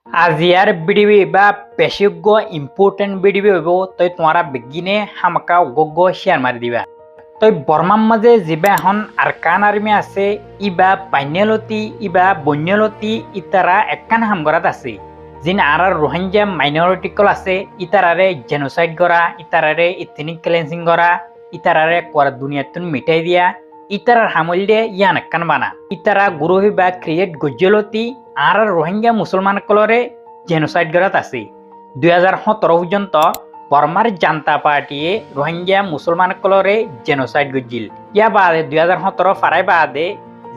আজিয়ার BDB বা বেশিজ্ঞ important BDB হইব তই তোমারা বেগিনে হামাকা গগ্গ শেয়ার মারি দিবা। তই বর্মার মাঝে যিবা এখন আরকান আর্মি আছে ইবা পাইনেলতি ইবা বন্যলতি ইতারা একখান হামগরাত আছে যিন আর রোহিঙ্গা মাইনরিটিকল আছে ইতারারে জেনোসাইড করা ইতারারে ইথনিক ক্লেন্সিং করা ইতারারে কোয়ার দুনিয়াতুন মিটাই দিয়া ইতারার হামল দিয়ে ইয়ান একখান বানা ইতারা গুরু বা ক্রিয়েট গজ্জলতি আর রোহিঙ্গা মুসলমান কলরে জেনোসাইড করাত আছে 2017 পর্যন্ত বর্মার জান্তা পার্টিয়ে রোহিঙ্গা মুসলমান কলরে জেনোসাইড গজ্জিল ইয়া বাদে 2017 ফারাই বাদে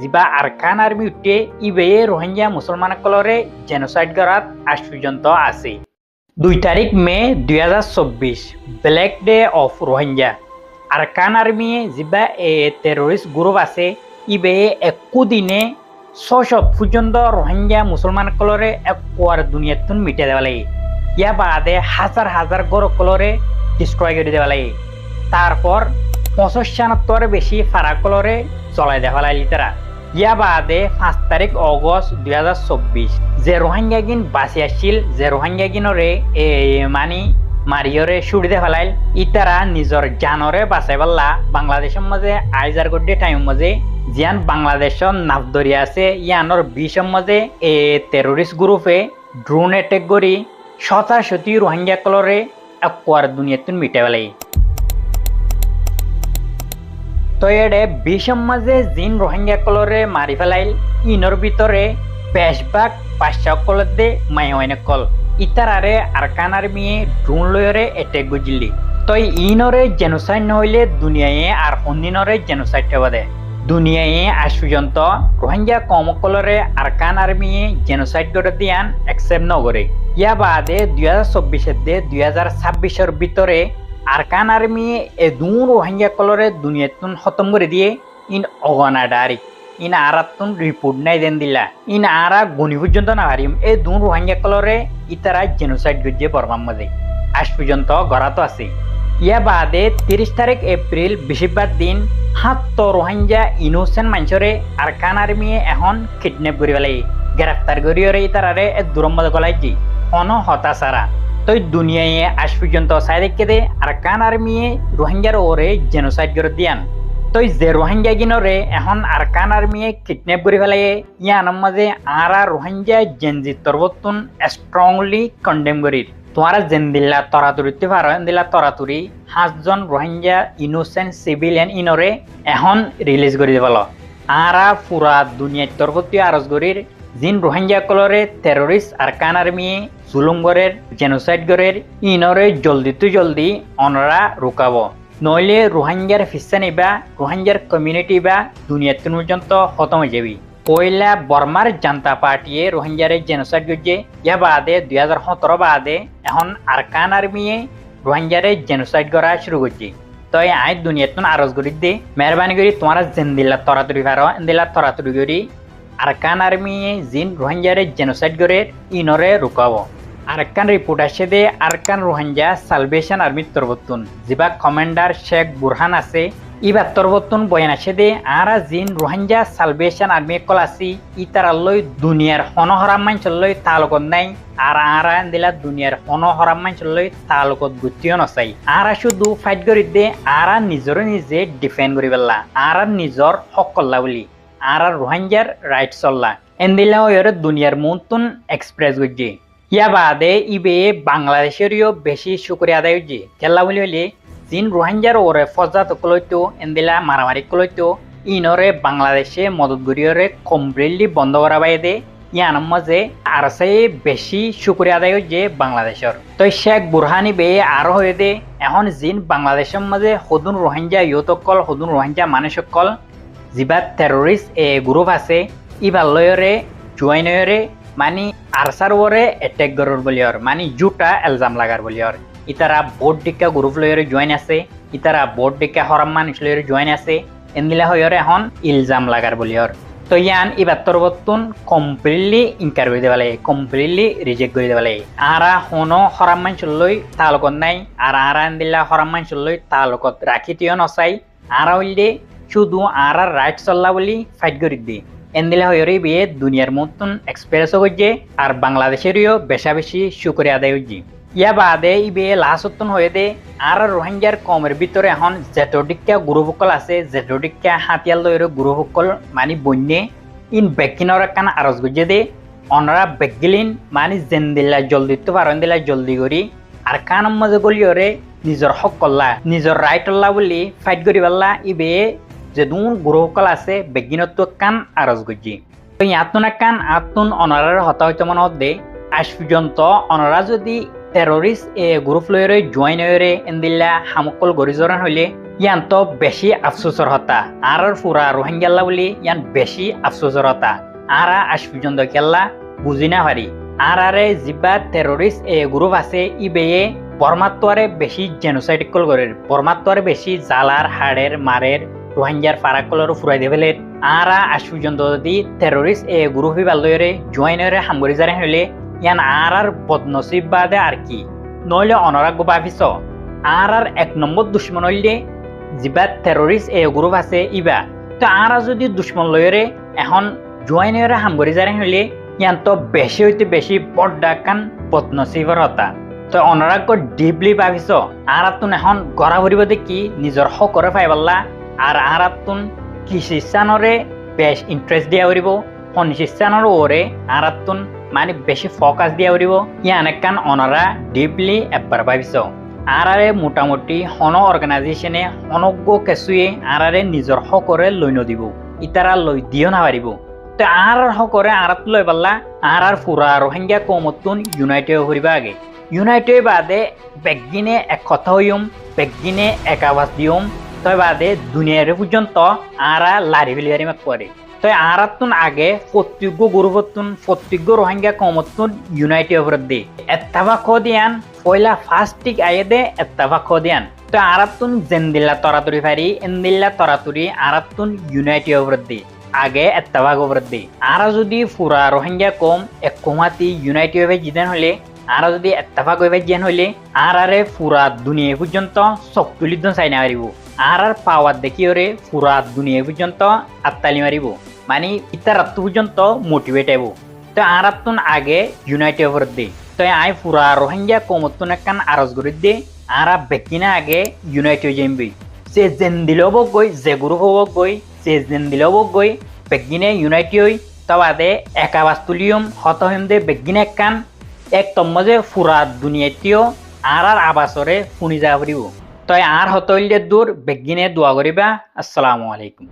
যিবা আরকান আর্মি উঠে ইবে রোহিঙ্গা মুসলমান কলরে জেনোসাইড করাত আজ পর্যন্ত আছে। 2 তারিখ May 2024 black day of Rohingya Arakan army যিবা টেরোরিস্ট গ্রুপ আছে ইবে দিনে 600 পর্যন্ত রোহিঙ্গা মুসলমান কলরে একবার দুনিয়াতুন মিটে দেওয়া লাগে ইয়া বাদে হাজার হাজার গড় কলরে ডিস্ট্রয় করে দেওয়া লাগে তারপর 75 বেশি ফারা কলরে চলাই দেওয়া লাগে তারা ইয়া বাদে 5 তারিখ অগস্ট 2024 যে রোহিঙ্গা গিন বাঁচি আসছিল যে রোহিঙ্গা গিনরে মানি মারিয়রে ছুড়ি দে ফেলাইল ইতারা নিজর জানরে বাঁচাই পারলা বাংলাদেশের মাঝে আইজার গড্ডে টাইম মাঝে জিয়ান বাংলাদেশর নাভদরিয়া আছে ইয়ানোর 20 মাঝে টেরোরিস্ট গ্রুপে ড্রোন অ্যাটাক করি শতাশতি রোহিঙ্গা কলরে একবার দুনিয়াতুন মিটে ফেলাই। তো এডে 20 মাঝে জিন রোহিঙ্গা কলরে মারি ফেলাইল ইনর ভিতরে বেশভাগ পাঁচশা কলর দে মাইনে কল ইতারারে আরকান আর্মিয়ে ড্রোন লয়রে অ্যাটাক গজিলি তই ইনরে জেনোসাইড নহইলে দুনিয়ায় আর হন্দিনরে জেনোসাইড হবা দে দুনিয়ায় আজ পর্যন্ত রোহিঙ্গা কমকলরে আরকান আর্মিয়ে জেনোসাইড করে দিয়ান একসেপ্ট নগরে ইয়া বাদে 2024 দে 2026 ভিতরে আরকান আর্মিয়ে এদুন রোহিঙ্গা কলরে দুনিয়াতুন খতম করে দিয়ে ইন অগনা ডারি ইন আরাতুন রিপোর্ট নাই দেন দিলা ইন আরা গনি পর্যন্ত না হারিম এই দুন রোহিঙ্গা কলরে ইতারা জেনোসাইড গজিয়ে বর্মার মাঝে আজ পর্যন্ত গড়াতো আছে। ইয়া বাদে 30 তারিখ এপ্রিল বৃহস্পতিবার দিন 7 রোহিঙ্গা ইনোসেন্ট মানুষরে আরকান আর্মিয়ে এখন কিডন্যাপ করে ফেলাই গ্রেফতার করিয়রে ইতারারে দূরম মধ্যে গলাইছি অন হতাশারা তই দুনিয়ায় আজ পর্যন্ত চাই দেখে দে আরকান আর্মিয়ে রোহিঙ্গার ওরে জেনোসাইড করে দিয়ান তই যে রোহিঙ্গা গিনরে এখন আরকান আর্মিয়ে কিডন্যাপ করে ফেলাই ইয়ানোর মাঝে আরা রোহিঙ্গা জেনজি তরবতুন স্ট্রংলি কন্ডেম করির তোমারা যেন দিল্লা তরাতুরিতে পারো দিল্লা তরাতুরি 5 জন রোহিঙ্গা ইনোসেন্ট সিভিলিয়ান ইনরে এখন রিলিজ করে দেবল আরা পুরা দুনিয়ার তরফতি আরজ করির জিন রোহিঙ্গা কলরে টেরোরিস্ট আরকান আর্মিয়ে জুলুম গরের জেনোসাইড গরের ইনরে জলদি অনরা রুকাব নইলে রোহিঙ্গার ফিসা নিবা রোহিঙ্গার কমিউনিটি বা দুনিয়ার পর্যন্ত খতম হয়ে যাবি পয়লা বর্মার জান্তা পার্টিয়ে রোহিঙ্গারে জেনোসাইড করছে ইয়া বাদে 2017 বাদে এখন আরকান আর্মিয়ে রোহিঙ্গারে জেনোসাইড করা শুরু করছে তো আই দুনিয়াতুন আরজ করি দে মেহরবানি করি তোমারা যেন দিল্লা তরাতুরি পারো দিল্লা তরাতুরি করি আরকান আর্মিয়ে জিন রোহিঙ্গারে জেনোসাইড করে ইনরে রুকাব আরকান রিপোর্ট আসে দে আরকান রোহিঙ্গা সালভেশন আর্মির তরবতুন যিবা কমান্ডার শেখ বুরহান আছে ইবার তরবতুন বয়ান আসে দে আরা জিন রোহিঙ্গা সালভেশন আর্মি কল আসি ইতারালই দুনিয়ার হনহরাম মানচলই তালুকত নাই আর আরা দিলা দুনিয়ার হনহরাম মানচলই তালুকত গুটিও নচাই আরা শুধু ফাইট করি দে আরা নিজরে নিজে ডিফেন্ড করি পেলা আরা নিজর হক করলা বলি আর রোহিঙ্গার রাইট চললা এন্দিলা ওর দুনিয়ার মন্তন এক্সপ্রেস গজি ইয়া বাদে ইবে বাংলাদেশেরও বেশি শুক্রিয়া আদায় হচ্ছে কেলা বলি হলে জিন রোহিঙ্গার ওরে ফজাত কলইতো এন্দিলা মারামারি কলইতো ইনরে বাংলাদেশে মদত গরিয়রে কমপ্লিটলি বন্ধ করা বাইদে ইয়ানোর মাঝে আর বেশি শুক্রিয়া আদায় হচ্ছে বাংলাদেশের তো শেখ বুরহানি বে আরো হয়ে দে এখন জিন বাংলাদেশের মাঝে হদুন রোহিঙ্গা ইয়তকল হদুন রোহিঙ্গা মানুষকল যিবা টেরোরিস্ট গ্রুপ আছে ইবার লয়রে জুয়াইনরে মানে আরসার ওরে অ্যাটাক করার বলিয়র মানে জুটা এলজাম লাগার বলিয়র ইতারা বোর্ড ডিকা গ্রুপ লয়রে জয়েন আছে ইতারা বোর্ড ডিকা হরাম মানুষ লয়রে জয়েন আছে এন্দিলা হয়রে এখন ইলজাম লাগার বলিয়র তো ইয়ান ইবার তরবতুন কমপ্লিটলি ইনকার করে দেওয়া লাগে কমপ্লিটলি রিজেক্ট করে দেওয়া লাগে আরা হনো হরাম মানুষ লই তালুকত নাই আর আরা এন্দিলা হরাম মানুষ লই তালুকত রাখিতিও নচাই আরা হইলে শুধু আর রাইট চললা বলি ফাইট করি দি এন্দিলা হইরে বিয়ে দুনিয়ার মতন এক্সপ্রেস হইছে আর বাংলাদেশেরও বেশা বেশি শুকরিয়া আদায় হইছে ইয়া বাদে ইবে লাসত্তন হয়ে দে আর রোহিঙ্গার কমের ভিতরে এখন যেতদিকা গুরুসকল আছে যেতদিকা হাতিয়াল লইরে গুরুসকল মানে বন্যে ইন বেকিনর কান আরজ গুজে দে অনরা বেগিলিন মানে জেন্দিল্লা জলদি তো পারন্দিল্লা জলদি করি আর কান মজা গলিয়রে নিজর হক কল্লা নিজর রাইট অল্লা বলি ফাইট করি পাল্লা ইবে যে দুন গুরুসকল আছে বেগিনত কান আরজ গুজি তো ইয়াতুন কান আতুন অনরার হতা হইতে মনে হতে আজ পর্যন্ত অনরা যদি টেররিস্ট গ্রুপ লয়রে জয়েন হয়ে এন্দিল্লা হামকল গরিজরান হইলে ইয়ান তো বেশি আফসোসর হতা আর পুরা রোহিঙ্গাল্লা বলি ইয়ান বেশি আফসোসর হতা আর আজ পর্যন্ত কেল্লা বুঝি না পারি আর আরে জিবা টেররিস্ট গ্রুপ আছে ইবেয়ে বর্মাত্তরে বেশি জেনোসাইড কল করে বর্মাত্তরে বেশি জালার হাড়ের মারের রোহিঙ্গার ফারাকলর ফুরাই দেবেলে আর আজ পর্যন্ত যদি টেররিস্ট গ্রুপ হিবাল লয়রে জয়েন হয়ে হামগরিজারে হইলে ইয়ান আর বদনসিব বাদে আর কি নইলে অনরাগ ভাবিস আর এক নম্বর দুশ্মন হইলে যিবা টেররিস্ট গ্রুপ আছে ইবা তো আর যদি দুশ্মন লয়রে এখন জয়েন হয়ে হামগরি যারে হইলে ইয়ান তো বেশি হইতে বেশি বড্ডা কান বদনসিবর হতা তো অনরাগ ডিপলি ভাবিস আর তুন এখন গড়া ভরিব দেখি নিজের হকরে পাইবাল্লা আর তুন কৃষিস্থানরে বেশ ইন্টারেস্ট দিয়া করিব সনিস্থানৰ ওরে আর তুন মানে বেশি ফোকাস দিয়া উড়িব ইয়ান কান অনরা ডিপলি এবার ভাবিস আরে মোটামুটি হন অর্গানাইজেশনে অনজ্ঞ কেঁচুয়ে আরে নিজের হকরে লৈ নদিব ইতারা লৈ দিও না পারিব তো আর হকরে আরাত লৈ পাল্লা আর পুরা রোহিঙ্গা কমতুন ইউনাইটেড করিবা আগে ইউনাইটেড বাদে বেগিনে এক কথা হইম বেগিনে এক আওয়াজ দিম তই বাদে দুনিয়ারে পর্যন্ত আরা লারি বিলিয়ারি মাক করে তো আরাতুন আগে প্রত্যেক গ্রুপতুন প্রত্যেক রোহিঙ্গা কমতুন ইউনাইটেড অপরাধ দে এত্তাফাক দিয়ান পয়লা ফার্স্ট টিক আয়ে দে এত্তাফাক দিয়ান তো আরাতুন জেন্দিল্লা তরাতুরি ফারি এন্দিল্লা তরাতুরি আরাতুন ইউনাইটেড অপরাধ দে আগে এত্তাফাক অপরাধ দে আর যদি পুরা রোহিঙ্গা কম এক কমাতি ইউনাইটেড হয়ে জিদেন হলে আর যদি এত্তাফাক হয়ে জিয়ান হইলে আরে পুরা দুনিয়া পর্যন্ত চক তুলি দিন চাই না পারিব আর পাওয়ার দেখি ওরে পুরা দুনিয়া পর্যন্ত আত্তালি মারিব মানে ইতার রাত পর্যন্ত মোটিভেট হইব তো আর তুন আগে ইউনাইটেড অপরাধ দে তো আই পুরা রোহিঙ্গা কমতুন একান আরজ করে দে আর বেকিনা আগে ইউনাইটেড যাইবি সে জেন দিলেও বক গই যে গ্রুপ হব গই সে জেন দিলেও বক গই বেগিনে ইউনাইটেড হই তবাদে একা বাস্তুলিয়ম হত হইম দে বেগিনে একান এক তম্মজে পুরা দুনিয়াটিও আর আবাসরে শুনি যা পারিব তই আর হতইলে দূর বেগিনে দোয়া করিবা। আসসালামু আলাইকুম।